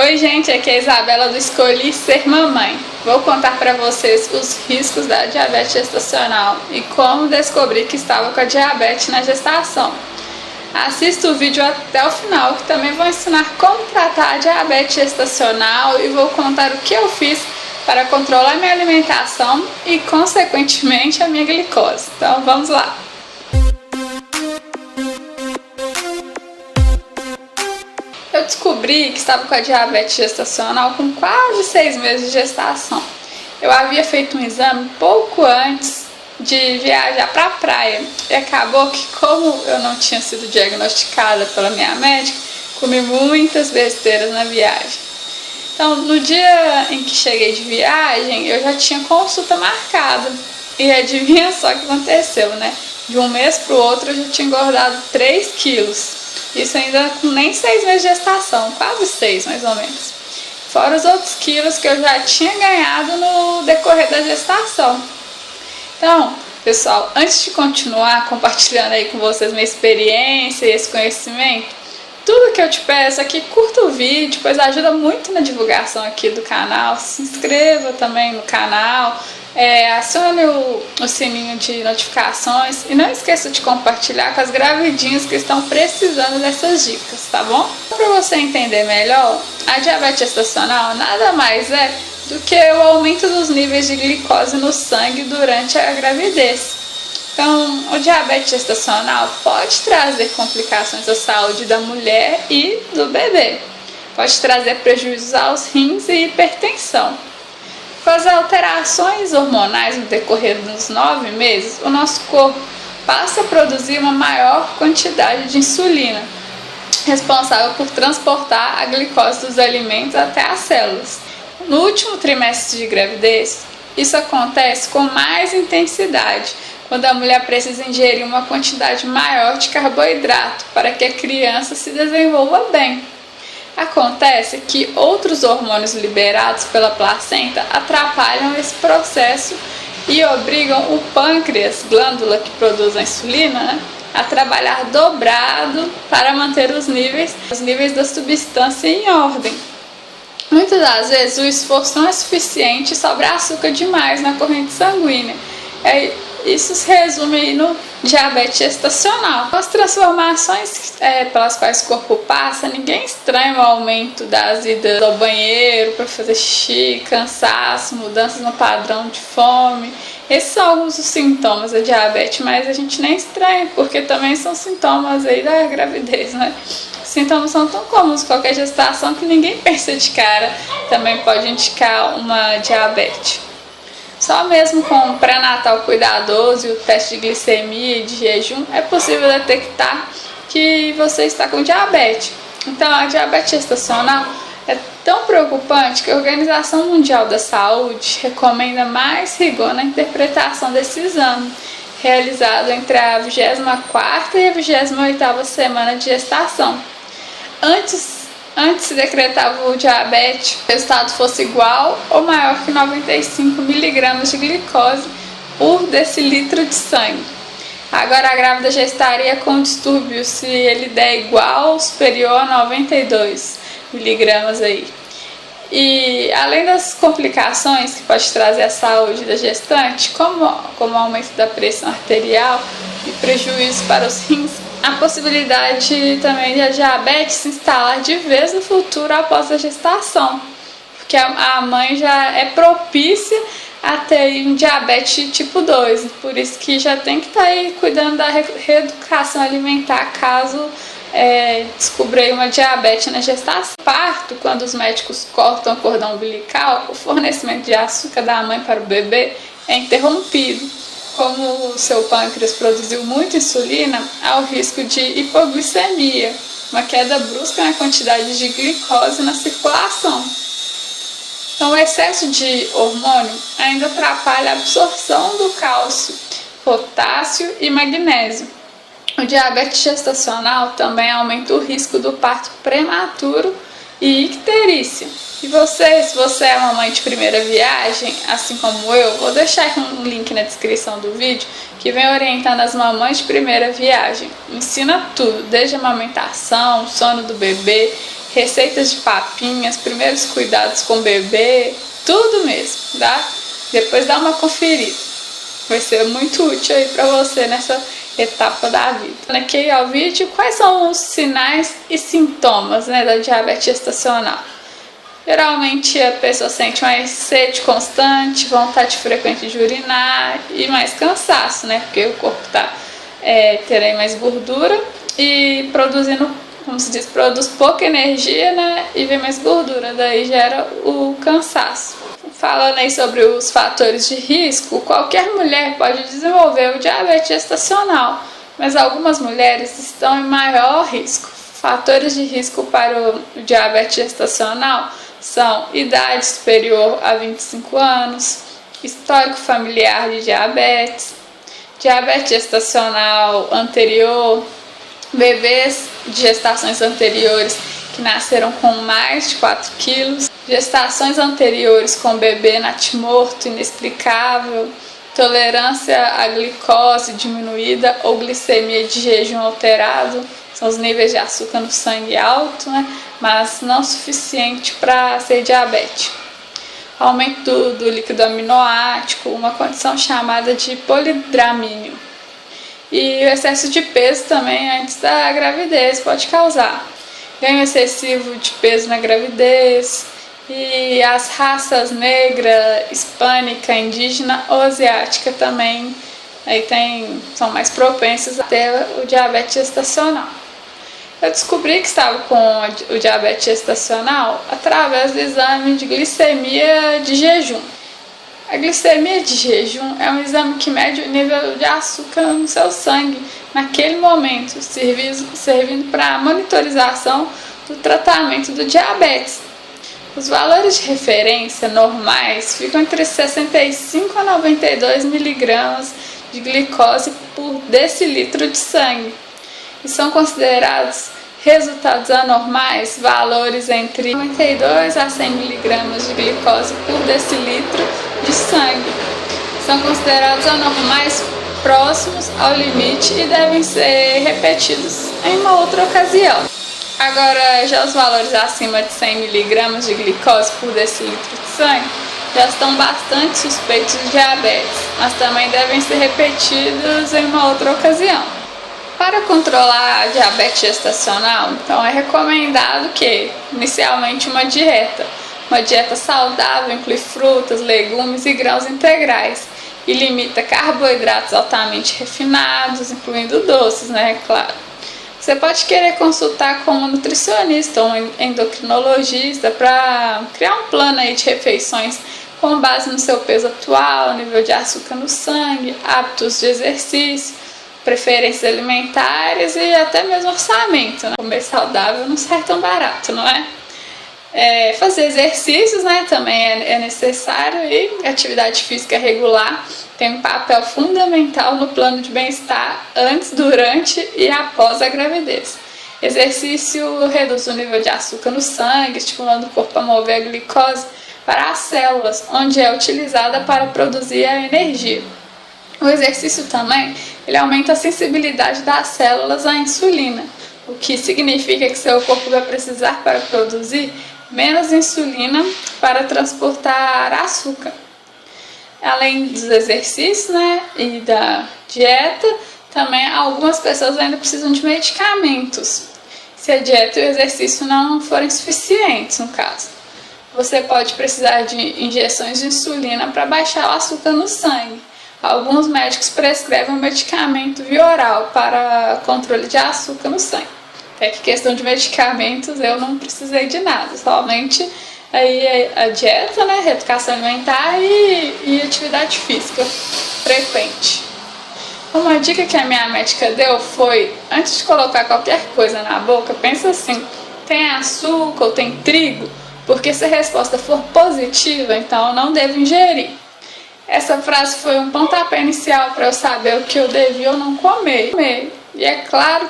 Oi gente, aqui é a Isabela do Escolhi Ser Mamãe. Vou contar para vocês os riscos da diabetes gestacional e como descobrir que estava com a diabetes na gestação. Assista o vídeo até o final, que também vou ensinar como tratar a diabetes gestacional e vou contar o que eu fiz para controlar minha alimentação e, consequentemente, a minha glicose. Então vamos lá! Eu descobri que estava com a diabetes gestacional com quase 6 meses de gestação. Eu havia feito um exame pouco antes de viajar para a praia e acabou que, como eu não tinha sido diagnosticada pela minha médica, comi muitas besteiras na viagem. Então, no dia em que cheguei de viagem, eu já tinha consulta marcada. E adivinha só o que aconteceu, né? De um mês para o outro eu já tinha engordado 3 quilos. Isso ainda com nem 6 meses de gestação, quase 6 mais ou menos. Fora os outros quilos que eu já tinha ganhado no decorrer da gestação. Então, pessoal, antes de continuar compartilhando aí com vocês minha experiência e esse conhecimento, tudo que eu te peço é que curta o vídeo, pois ajuda muito na divulgação aqui do canal. Se inscreva também no canal, acione o sininho de notificações e não esqueça de compartilhar com as gravidinhas que estão precisando dessas dicas, tá bom? Para você entender melhor, a diabetes gestacional nada mais é do que o aumento dos níveis de glicose no sangue durante a gravidez. Então, o diabetes gestacional pode trazer complicações à saúde da mulher e do bebê. Pode trazer prejuízos aos rins e hipertensão. Com as alterações hormonais no decorrer dos 9 meses, o nosso corpo passa a produzir uma maior quantidade de insulina, responsável por transportar a glicose dos alimentos até as células. No último trimestre de gravidez, isso acontece com mais intensidade, quando a mulher precisa ingerir uma quantidade maior de carboidrato para que a criança se desenvolva bem. Acontece que outros hormônios liberados pela placenta atrapalham esse processo e obrigam o pâncreas, glândula que produz a insulina, a trabalhar dobrado para manter os níveis da substância em ordem. Muitas das vezes o esforço não é suficiente e sobra açúcar demais na corrente sanguínea. Isso se resume aí no diabetes gestacional. As transformações pelas quais o corpo passa, ninguém estranha o aumento das idas ao banheiro para fazer xixi, cansaço, mudanças no padrão de fome. Esses são alguns dos sintomas da diabetes, mas a gente nem estranha, porque também são sintomas aí da gravidez, né? Os sintomas são tão comuns em qualquer gestação que ninguém pensa de cara. Também pode indicar uma diabetes. Só mesmo com um pré-natal cuidadoso e o teste de glicemia e de jejum é possível detectar que você está com diabetes. Então, a diabetes gestacional é tão preocupante que a Organização Mundial da Saúde recomenda mais rigor na interpretação desse exame, realizado entre a 24ª e a 28ª semana de gestação. Antes se decretava o diabetes, o resultado fosse igual ou maior que 95 mg de glicose por decilitro de sangue. Agora a grávida já estaria com distúrbio se ele der igual ou superior a 92 mg aí. E além das complicações que pode trazer à saúde da gestante, como o aumento da pressão arterial e prejuízo para os rins, a possibilidade também de a diabetes se instalar de vez no futuro após a gestação, porque a mãe já é propícia a ter um diabetes tipo 2, por isso que já tem que estar aí cuidando da reeducação alimentar caso descobrir uma diabetes na gestação. Parto, quando os médicos cortam o cordão umbilical, o fornecimento de açúcar da mãe para o bebê é interrompido. Como o seu pâncreas produziu muita insulina, há o risco de hipoglicemia, uma queda brusca na quantidade de glicose na circulação. Então, o excesso de hormônio ainda atrapalha a absorção do cálcio, potássio e magnésio. O diabetes gestacional também aumenta o risco do parto prematuro e icterícia. E se você é uma mãe de primeira viagem, assim como eu, vou deixar um link na descrição do vídeo que vem orientando as mamães de primeira viagem. Ensina tudo, desde a amamentação, sono do bebê, receitas de papinhas, primeiros cuidados com o bebê, tudo mesmo, tá? Depois dá uma conferida. Vai ser muito útil aí pra você nessa etapa da vida. Aqui ao vídeo, quais são os sinais e sintomas, né, da diabetes gestacional? Geralmente a pessoa sente mais sede constante, vontade frequente de urinar e mais cansaço, né? Porque o corpo está tendo mais gordura e produzindo, como se diz, produz pouca energia, né? E vem mais gordura, daí gera o cansaço. Falando aí sobre os fatores de risco, qualquer mulher pode desenvolver o diabetes gestacional, mas algumas mulheres estão em maior risco. Fatores de risco para o diabetes gestacional são idade superior a 25 anos, histórico familiar de diabetes, diabetes gestacional anterior, bebês de gestações anteriores que nasceram com mais de 4 quilos, gestações anteriores com bebê natimorto inexplicável, tolerância à glicose diminuída ou glicemia de jejum alterado, são os níveis de açúcar no sangue alto, né? Mas não suficiente para ser diabético. Aumento do líquido aminoático, uma condição chamada de polidramínio. E o excesso de peso também antes da gravidez pode causar. Ganho excessivo de peso na gravidez. E as raças negra, hispânica, indígena ou asiática também são mais propensas a ter o diabetes gestacional. Eu descobri que estava com o diabetes gestacional através do exame de glicemia de jejum. A glicemia de jejum é um exame que mede o nível de açúcar no seu sangue naquele momento, servindo para a monitorização do tratamento do diabetes. Os valores de referência normais ficam entre 65 a 92 miligramas de glicose por decilitro de sangue e são considerados resultados anormais valores entre 92 a 100 miligramas de glicose por decilitro de sangue. São considerados anormais próximos ao limite e devem ser repetidos em uma outra ocasião. Agora, já os valores acima de 100 miligramas de glicose por decilitro de sangue já estão bastante suspeitos de diabetes, mas também devem ser repetidos em uma outra ocasião. Para controlar a diabetes gestacional, então é recomendado que, inicialmente, uma dieta saudável inclui frutas, legumes e grãos integrais e limita carboidratos altamente refinados, incluindo doces, né, claro. Você pode querer consultar com um nutricionista ou um endocrinologista para criar um plano aí de refeições com base no seu peso atual, nível de açúcar no sangue, hábitos de exercício, preferências alimentares e até mesmo orçamento, né? Comer saudável não sai tão barato, não é? Fazer exercícios, né, também é necessário, e atividade física regular tem um papel fundamental no plano de bem-estar antes, durante e após a gravidez. Exercício reduz o nível de açúcar no sangue, estimulando o corpo a mover a glicose para as células, onde é utilizada para produzir a energia. O exercício também ele aumenta a sensibilidade das células à insulina, o que significa que seu corpo vai precisar para produzir menos insulina para transportar açúcar. Além dos exercícios, né, e da dieta, também algumas pessoas ainda precisam de medicamentos, se a dieta e o exercício não forem suficientes, no caso. Você pode precisar de injeções de insulina para baixar o açúcar no sangue. Alguns médicos prescrevem um medicamento via oral para controle de açúcar no sangue. É que questão de medicamentos eu não precisei de nada, somente aí a dieta, né, reeducação alimentar e atividade física frequente. Uma dica que a minha médica deu foi, antes de colocar qualquer coisa na boca, pensa assim, tem açúcar ou tem trigo? Porque se a resposta for positiva, então eu não devo ingerir. Essa frase foi um pontapé inicial para eu saber o que eu devia ou não comer. E é claro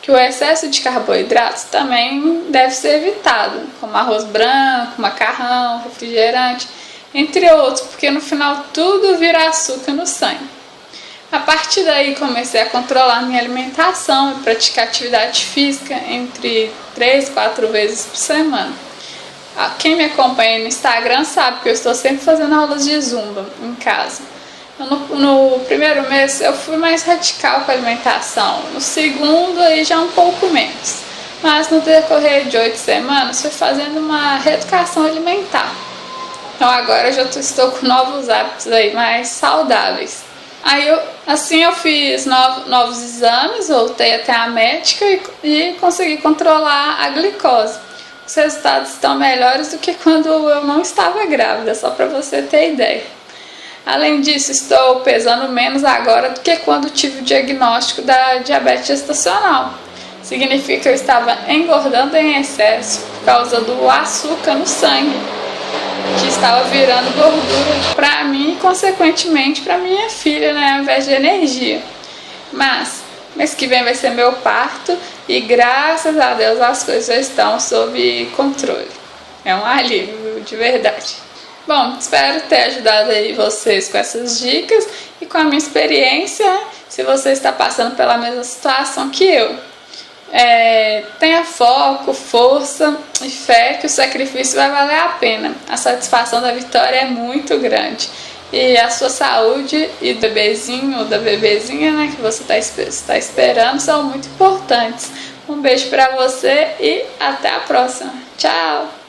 que o excesso de carboidratos também deve ser evitado, como arroz branco, macarrão, refrigerante, entre outros, porque no final tudo vira açúcar no sangue. A partir daí comecei a controlar minha alimentação e praticar atividade física entre 3 e 4 vezes por semana. Quem me acompanha no Instagram sabe que eu estou sempre fazendo aulas de zumba em casa. No primeiro mês eu fui mais radical com a alimentação, no segundo aí já um pouco menos. Mas no decorrer de 8 semanas fui fazendo uma reeducação alimentar. Então agora eu já estou com novos hábitos aí mais saudáveis. Aí eu fiz novos exames, voltei até a médica e consegui controlar a glicose. Os resultados estão melhores do que quando eu não estava grávida, só para você ter ideia. Além disso, estou pesando menos agora do que quando tive o diagnóstico da diabetes gestacional. Significa que eu estava engordando em excesso por causa do açúcar no sangue, que estava virando gordura para mim e consequentemente para minha filha, né, ao invés de energia. Mas mês que vem vai ser meu parto e graças a Deus as coisas já estão sob controle. É um alívio, de verdade. Bom, espero ter ajudado aí vocês com essas dicas e com a minha experiência, se você está passando pela mesma situação que eu. Tenha foco, força e fé que o sacrifício vai valer a pena. A satisfação da vitória é muito grande. E a sua saúde e do bebezinho ou da bebezinha, né, que você está esperando são muito importantes. Um beijo para você e até a próxima. Tchau!